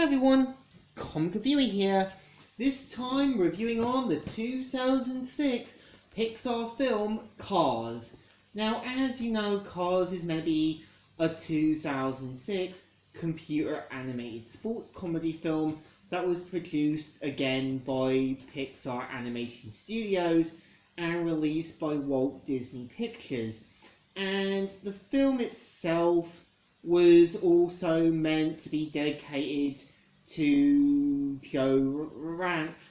everyone, Comic Reviewer here. This time reviewing on the 2006 Pixar film Cars. Now, as you know, Cars is meant to be a 2006 computer animated sports comedy film that was produced again by Pixar Animation Studios and released by Walt Disney Pictures. And the film itself was also meant to be dedicated to Joe Ranft,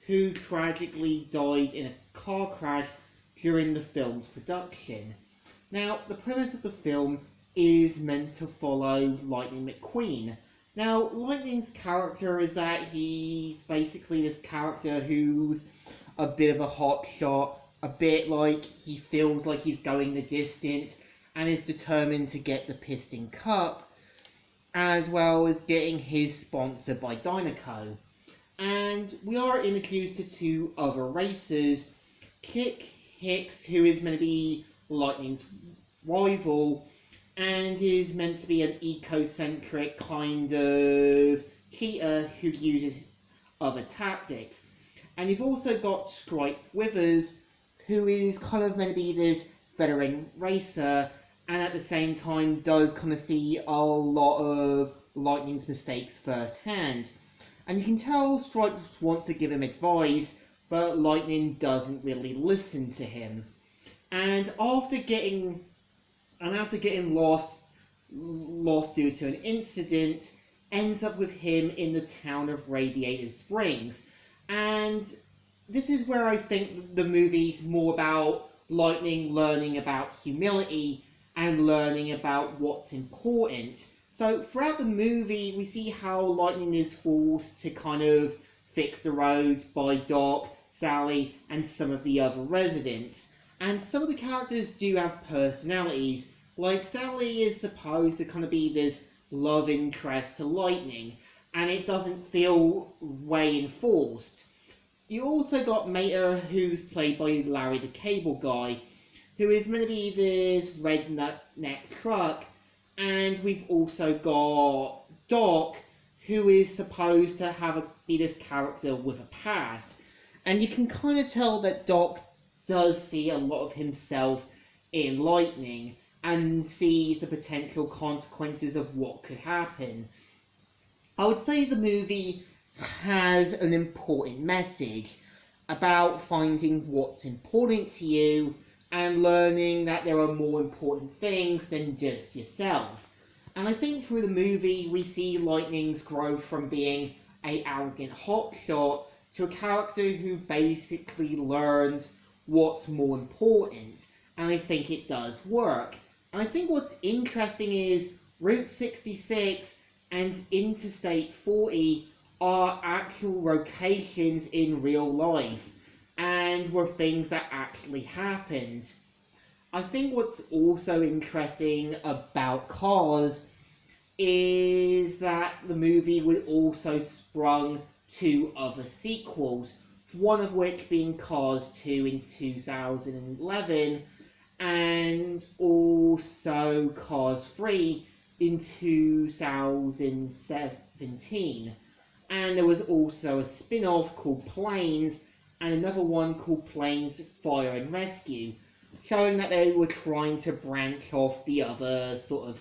who tragically died in a car crash during the film's production. Now, the premise of the film is meant to follow Lightning McQueen. Now, Lightning's character is that he's basically this character who's a bit of a hotshot, a bit like he feels like he's going the distance, and is determined to get the Piston Cup, as well as getting his sponsor by Dynaco. And we are introduced to two other racers, Chick Hicks, who is meant to be Lightning's rival, and is meant to be an ecocentric kind of cheater who uses other tactics. And you've also got Stripe Withers, who is kind of meant to be this veteran racer, and at the same time does kind of see a lot of Lightning's mistakes firsthand. And you can tell Stripes wants to give him advice, but Lightning doesn't really listen to him. And after getting lost due to an incident, ends up with him in the town of Radiator Springs. And this is where I think the movie's more about Lightning learning about humility and learning about what's important. So throughout the movie, we see how Lightning is forced to kind of fix the roads by Doc, Sally, and some of the other residents. And some of the characters do have personalities. Like, Sally is supposed to kind of be this love interest to Lightning, and it doesn't feel way enforced. You also got Mater, who's played by Larry the Cable Guy, who is meant to be this redneck truck, and we've also got Doc, who is supposed to be this character with a past. And you can kind of tell that Doc does see a lot of himself in Lightning, and sees the potential consequences of what could happen. I would say the movie has an important message about finding what's important to you and learning that there are more important things than just yourself. And I think through the movie we see Lightning's growth from being an arrogant hotshot to a character who basically learns what's more important, and I think it does work. And I think what's interesting is Route 66 and Interstate 40 are actual locations in real life and were things that actually happened. I think what's also interesting about Cars is that the movie would also sprung two other sequels, one of which being Cars 2 in 2011 and also Cars 3 in 2017. And there was also a spin-off called Planes and another one called Planes Fire and Rescue, showing that they were trying to branch off the other sort of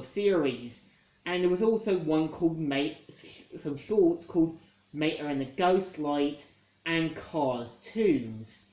series. And there was also one called some shorts called Mater and the Ghost Light and Cars Tunes.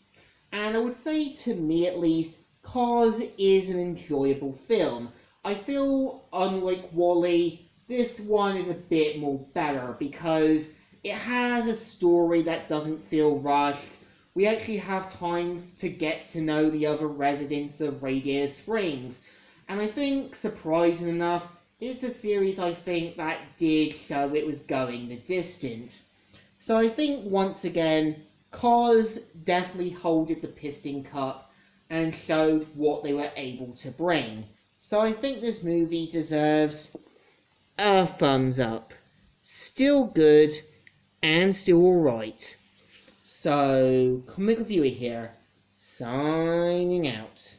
And I would say, to me at least, Cars is an enjoyable film. I feel, unlike WALL-E, this one is a bit more better because it has a story that doesn't feel rushed. We actually have time to get to know the other residents of Radiator Springs. And I think, surprising enough, it's a series I think that did show it was going the distance. So I think, once again, Cars definitely holded the Piston Cup and showed what they were able to bring. So I think this movie deserves a thumbs up. Still good and still alright. So, Comic Reviewer here, signing out.